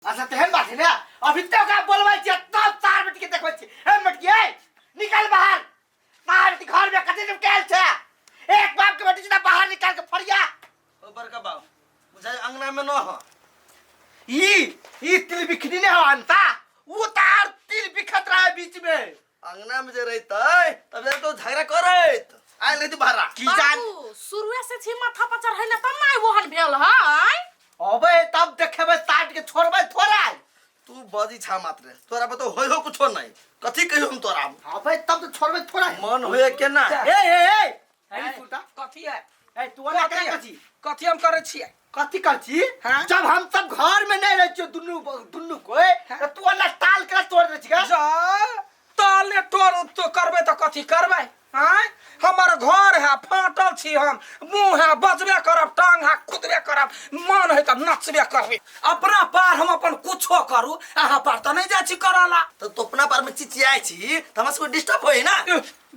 अच्छा तेहन बात है ना अभी तक का बोलबै छी तब तार बेटी के देखबै छी ए मटकी ए निकल बाहर तार बेटी घर में कते दिन कैल छे एक बाप के बेटी से बाहर निकाल के फरिया ओ बड़का बाप बुझाय अंगना में न हो ई तिल बिखनी ने हो अंता वो तार तिल बिखत रहा है बीच में अंगना में जे रहतै तब तो झगड़ा करैत आइल रही बाहर की जान शुरुए से छी माथा पर चढ़ैले तब नहीं ओहन भेल है अबे तब देखेबै साइड के छोड़बै थोड़ा तू बजी छा मात्र तोरा बतो होय हो कुछो नहीं कथि कहियो हम तोरा अबे तब तो छोड़बै थोड़ा मन होय के ना ए सुटा कथी है ए तू ना करे कथि कथी हम करे छियै कथी कर छी हाँ? जब हम सब घर में नहीं रह छियो दुन्नु कोई तो तू ना टाल के तोड़ दे छी जा ताले तोड़ तो करबै त कथी करबै हैं हमर घर है फाटल छी हम मुंह है बजबे करब टांग है खुदबे करब मन है त नचबे करबे अपना पार हम अपन कुछो करू अहाँ पार त नहीं जा छी करला तो तू अपना पार में चिचियाई छी त हमरा से डिस्टर्ब होई ना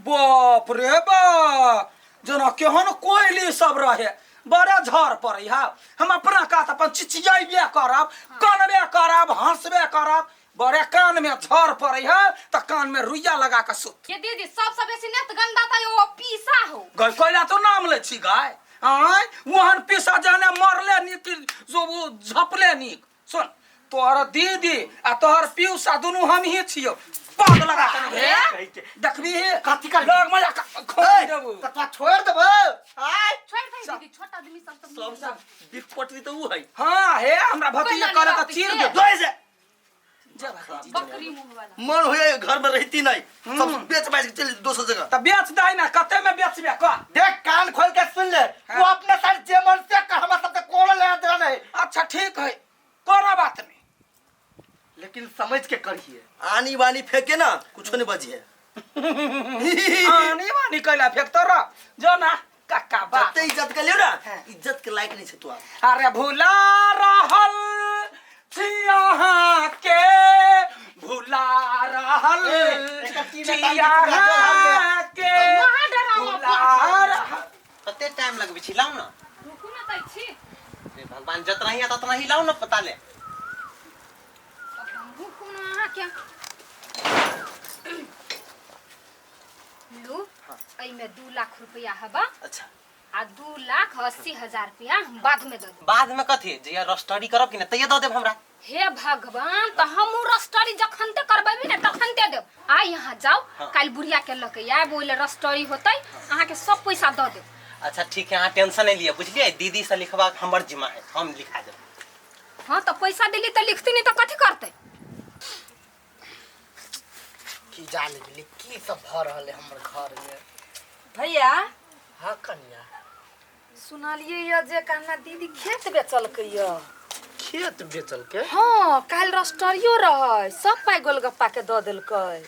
बाप रे बाप जना केहन कोयली सब रहे बड़े झड़ पड़े है हम अपना कात अपन चिचियाइबे करब कानबे करब हंसबे करब बड़े कान में झड़ पड़े है त कान में रुइया लगा के सुत ये दीदी सबसे बेसी नेत गंदा त ओ पीसा हो गाय कोइला तो नाम ले छी गाय आय वहन पीसा जाने मरले नीक जो वो झपले नीक सुन तोहर दीदी आ तोहर पीसा दोनों हम ही छियो पाग लगा के देखबी कथी कर लोग मजा खोल देबू तत्वा छोड़ देबो आय छोड़ दे दीदी छोटा आदमी सब सब बिकपटरी तो ऊ है हां हे हमरा भतीजा करे त चीर दे दोय से बकरी मुंह वाला मन होय घर में रहती नहीं सब बेच बाच के चली दोसर जगह त बेच दाई ना कते में बेचबे का देख कान खोल के सुन ले तू अपने सर जे मन से कर हमरा सब कोड़ ले दे नहीं अच्छा ठीक है कोनो बात नहीं लेकिन समझ के करिए आनी बानी फेंके ना कुछ नहीं बजिए आनी वानी कैला फेंकतो र जो ना काका बा जते इज्जत के लियो ना इज्जत के लायक नहीं छे तू अरे भूला रहल छी अहाँ के भूला रहल छी अहाँ के भूला रहल कते टाइम लगबे छी लाऊ ना रुकू ना तै छी रे भगवान जतना ही ततना ही लाऊ ना पता ले रुकू ना क्या लो आई में 2 लाख रुपया हबा अच्छा आ 2,80,000 रुपया बाद में दे दे बाद में कथि जे रस्टडी करब कि ना तैया द देब हमरा हे भगवान त हमू रस्टरी जखन ते करबेबी ने तखन ते देब आ यहाँ जाओ काल बुढ़िया के लके या बोले रस्टरी होतै अहाँ के सब पैसा द देब अच्छा ठीक है अहाँ टेंशन नहीं लिया बुझलिए दीदी से लिखवा हमर जिम्मा है हम लिखा देब हां त पैसा देली त लिखती नहीं त कथि करतै की जान गेली की सब भ रहल है हमर घर में भैया हां कन्या सुनालिए ये जे कहना दीदी खेत बेचलकै ये खेत बेचल के हाँ काल रस्टरियो रहे सब पाई गोलगप्पा के द देलकै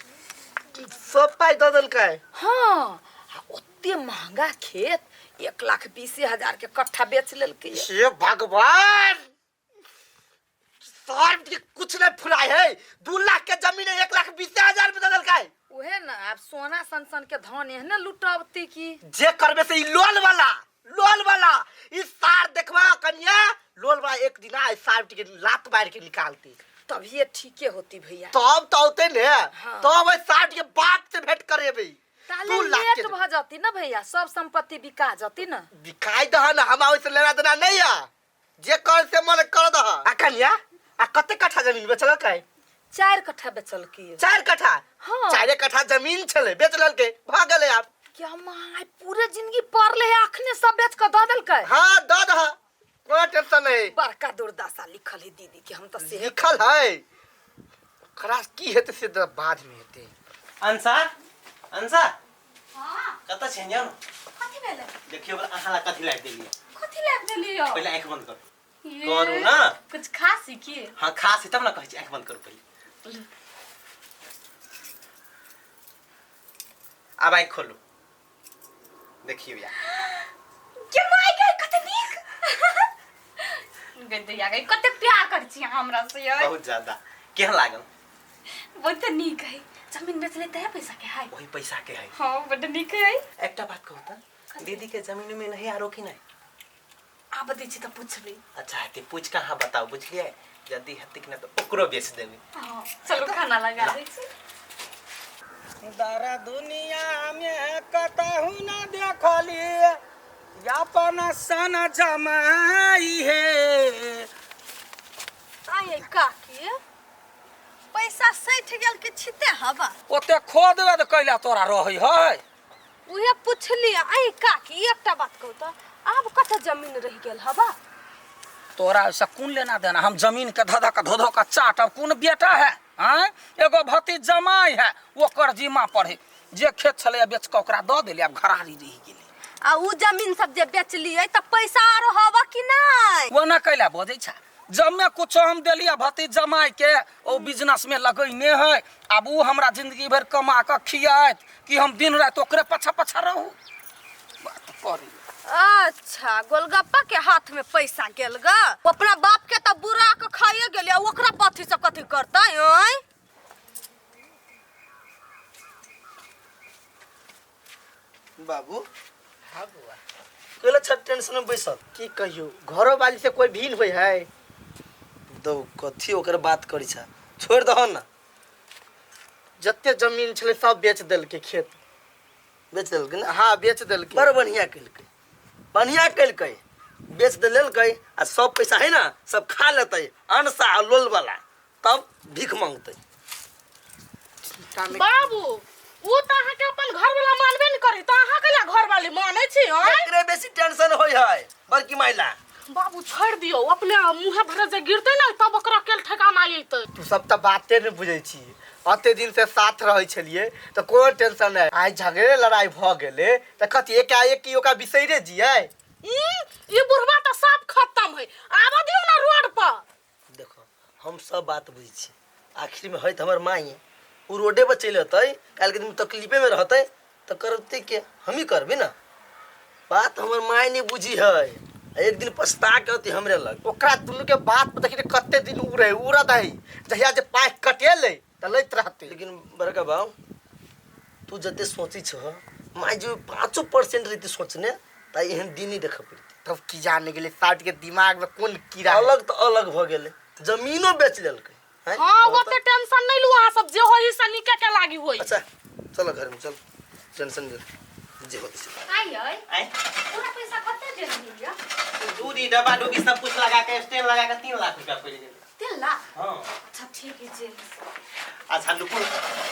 सब पाई द देलकै हाँ आ ओते महंगा खेत 1,20,000 के कट्ठा बेच लेलकै ये। हे भगवान सर कुछ नहीं फुलाए है 2 लाख के जमीन 1,20,000 में दे देलकै उहे ना अब सोना सन के धन एहने लुटावती की जे करबे से लोन वाला इस सार देखबा कन्या लोन वाला एक दिन आ सार के लात मार के निकालती तब ये ठीके होती भैया तब तो होते ने हाँ। तब ओइ सार के बाप से भेंट करेबे ताले लेट भ जाती ना भैया सब संपत्ति बिका जाती ना दिखाई दह ना हम ओइसे लेना देना नहीं है जे कर से मन कर दह आ कन्या आ कते कट्ठा जमीन बेचल के 4 कट्ठा बेचलकै ये। 4 कट्ठा हाँ। 4 कट्ठा जमीन छले बेच लेलकै भाग गेलै आप क्या माय पूरे जिंदगी पढ़ले है अखने सब बेच के द देलकै हां द दह कोई टेंशन नहीं बड़का दुर्दशा लिखल है दीदी के हम तो से लिखल है खरास की हेते से बाद में हेते अंसा अंसा हां कत छै जान कथि भेले देखियो अहाँ ला कथि लाग देलिए कथि लाग देलियो पहले आंख बंद कर करू ना कुछ खास की हां खास तब ना कहै छी आंख बंद करू पहले अब आंख खोलू देखियो यार के माय गई कते नीक गंदैया गई कते प्यार कर छी हमरा से यार बहुत ज्यादा केहन लागल बहुत नीक है जमीन बेचले त पैसा के है वही पैसा के है हां बड़ नीक है एकटा बात कहू त दीदी के जमीन में नहीं आरो कि नहीं आब दै छी तऽ पुछबै। अच्छा हेतै पूछ कहाँ बताओ बुझलिए यदि हेतै कि ना तो ओकरो बेच देबै। हाँ चलो खाना लगा दै छी। दारा दुनिया में कतहु न देखली अपन सन जमाई है। आये काकी पैसा सैठ गेल के छिते हवा ओते खोद वेद कैला तोरा रही है। उहे पुछली। आये काकी एकटा बात कहू तो आब कत जमीन रह गेल हवा? तोरा से कौन लेना देना? हम जमीन के धो धो का चाट अब कौन बेटा है? हाँ एगो भतीज जमाई है ओकर जिम्मा पर है। जे खेत छले बेच के ओकरा दऽ देली अब घरारी रह गेली। आ उ जमीन सब जे बेचलिए त पैसा आरो हवा कि नहीं? वो न कैला बोझे छा जब में कुछ हम दिलिया भतीज जमाई के ओ बिजनेस में लगैने है। अब उ हमरा जिंदगी भर कमा के खियात कि हम दिन रात ओकरे पछा पछा रहू? बात करी। अच्छा गोलगप्पा के हाथ में पैसा गेल ग अपना बाप के त बुरा के खाइए गेलिए ओकरा पथी से कथी करतै? ओय बाबू हाँ बुआ कैला छ टेंशन में बैसल? की कहियो घरो वाली से कोई भीन होई है? दो कथी ओकर बात करी छा छोड़ दहो ना। जत्ते जमीन छले सब बेच देल के खेत। बेच देलकै ना? हाँ बेच देल के। बड़ बढ़िया कैलकै बढ़िया कैलकै बेच दे लेलकै आ सब पैसा है ना सब खा लेतै अनसा आ लोल वाला तब भीख मांगतै। बाबू उ त अहाँ के अपन घर वाला मानबे न करी त अहाँ केला घर वाली मानै छी? एकरे बेसी टेंशन होय है बड़की माइला। बाबू छोड़ दियो अपने मुंह भरे जे गिरते ना तब ओकरा केल ठेकाना आइते। तू सब त बाते न बुझै छी। अते दिन से साथ रहै छलिए त कोन टेंशन है। आज झगड़े लड़ाई भ गेले त कथी एकाएक की ओका बिसैरे जियै? ई बुढ़वा त सब खत्म है। आब दियो ना रोड पर। देखो हम सब बात बुझी छी आखिर में है त हमर माई उ रोडे पर चल अतै काल के दिन तकलीफे में रहतै त करते के हम ही करबे ना। बात हमर माई ने बुझी है एक दिन पछता के अति हमरे लग। ओकरा दुनु के बात पे देखि कत्ते दिन उड़त है जहिया जे पाइ कटेले त लैत रहते। लेकिन बड़का बाऊ तू जते सोची छ माई जो 5% रहती सोचने त एहन दिन ही देख पड़ती। तब की जाने गेले साट के दिमाग में कौन कीड़ा अलग तो अलग भ गेले जमीनो बेच लेलकै। हां ओते टेंशन नहीं लू अहाँ सब जे होई से निके के लागी होई। अच्छा चलो घर में चल टेंशन ले जे होती से। आई आई आई पूरा पैसा कते दे दिया? दूधी डब्बा डुब्बी सब कुछ लगा के स्टैंड लगा के 3 लाख रुपया पड़ गेल। 3 लाख? हां अच्छा ठीक है जी। अच्छा लुकु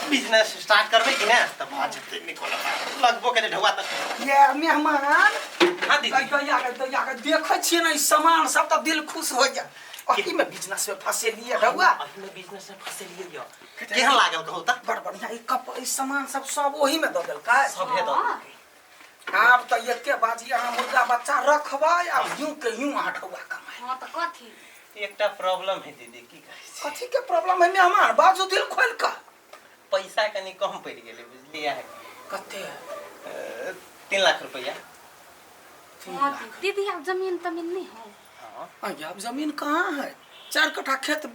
बिजनेस स्टार्ट करबे कि ना तब आज निकल लगबो के ढवा तक। ये मेहमान हां दीदी दैया के देखे छिए ना सामान सब त दिल खुश हो जा। अही में बिजनेस में फंसे लिए रहुआ। अही में बिजनेस में फंसे लिए यो केहन लागल कहू त? बड़ बढ़िया ई कप ई सामान सब ओही में द देलकै। सब हे द अब त एके बाजी अहाँ मुर्गा बच्चा रखबै अब यूं के यूं अहाँ ढौआ कमाई। हां त कथी? एकटा प्रॉब्लम है दीदी की कहै छी कथी के प्रॉब्लम है मेहमान बाजू दिल खोल का। पैसा कनी कम पड़ गेले बुझलिए है। कते? 3 लाख रुपया। हां दीदी अब जमीन तमीन नहीं है। हां अब जमीन कहाँ है? 4 कट्ठा खेत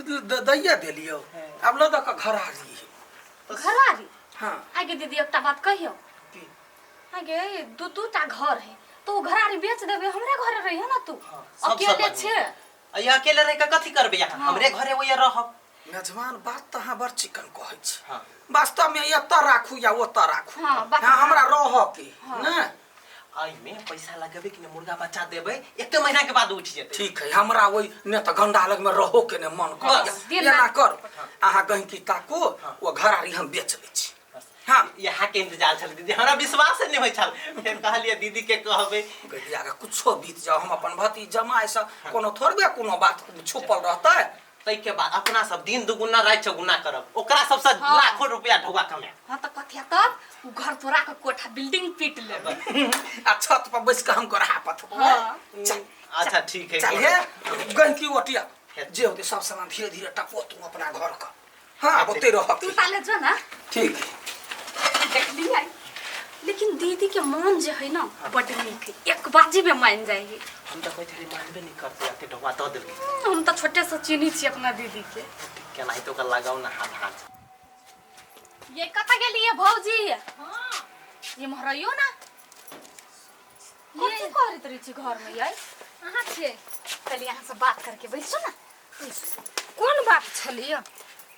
दैया देलियो अब लो द घर आ रही है। घरारी? हां आगे दीदी एकटा बात कहियो। आगे दू टा घर है तो घरारी बेच देबे हमरे घरे रही है ना तू। अकेले छे अय अकेले रह के कथी करबे यहाँ हमरे घरे ओया रहब। मेजबान बात त अहाँ बड़ चिकन कहै छी। हां वास्तव में एतऽ राखू या ओतऽ राखू। हां बात हमरा रह के ना आई में पैसा लगाबे कि मुर्गा बच्चा देबे 1 महीना के बाद उठ जेते। ठीक है हमरा वही ने त गंडा लग में रहो के ने मन कर एना कर अहाँ कहीं की ताको वो घरारी हम बेच लै छी। हां यहाँ के इंतजार छल दीदी हमरा विश्वास नहीं होय छल फिर कहलिए दीदी के कहबे गलिया के कुछो बीत जाओ हम अपन भतीज जमाई से कोनो थोड़बे कोनो बात छुपल रहतै। तई के बाद अपना सब दिन दुगुना रात चौगुना करब ओकरा सबसे लाखों रुपया ढौआ कमे। हां त कथि तब उ घर तोरा के कोठा बिल्डिंग पीट लेबे। आ छत पर बैस के हम करा पत। हां अच्छा ठीक है चल हे गंकी ओटिया जे होते सब सामान धीरे धीरे टपो तू अपना घर का। हां ओते रह तू ताले जो ना ठीक देख लिया। लेकिन दीदी के मन जे है ना बड़ नीक है एक बाजी में मान जाएगी। हम तो कोई थोड़ी मानबे नहीं करते आते ढौआ द देल हम तो छोटे से चीनी छी अपना दीदी के। केना तो का लगाओ ना हाथ ये कता गेली है भौजी? हां ये महरइयो ना ये कथि करत रही छी घर में यार? अहाँ छे पहले यहाँ से बात करके बैसो ना। कोन बात छलिए?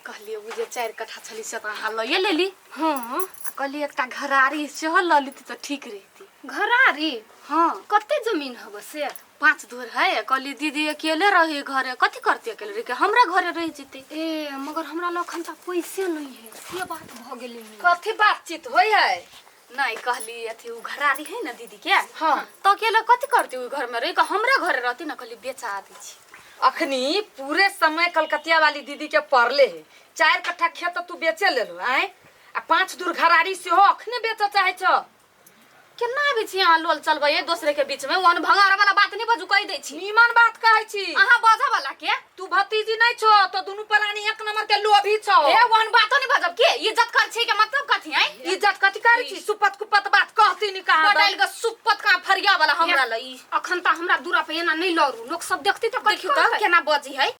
कहलिए वो जे 4 कट्ठा छली से तो अहाँ लइए लेली। हाँ कहलिए एकटा घरारी सेहो ल लेती तो ठीक रहती। घरारी हाँ कते जमीन हब से? 5 धुर है। कहली दीदी अकेले रही घरे, कथी करती अकेले रह के, हमरा घरे रह जेते। ए मगर हमरा लखन त पैसे नहीं है, से बात भ गेली। कथी बातचीत होई है? नहीं कहली अथी उ घरारी है ना दीदी के। हाँ तो अकेले कथी करती उ घर में रह के, हमरा घरे रहती ना। कहली बेचा दी छी। अखनी पूरे समय कलकतिया वाली दीदी के पड़ले है। 4 कट्ठा खेत तो तू बेचे ले लो आए, आ 5 दूर घरारी से हो अखने बेच चाहे छ। केना बीच यहाँ लोल चलबै एक दूसरे के बीच में? वन भंगार वाला बात नहीं बजू कह दै छी। नीमन बात कहै छी। अहाँ बाजा वाला के तू भतीजी नहीं छो तो दुनु प्राणी 1 नंबर के लोभी छो। ए वन बातो नहीं बजब के इज्जत कर छी के मतलब कथी है? इज्जत कथी करै छी? सुपत कुपत बात कहती नहीं कहा बटाइल के सुपत का फरिया वाला हमरा लई। अखन त हमरा दूरा पे एना नहीं लरू, लोग सब देखती त देखियो त केना बजी है।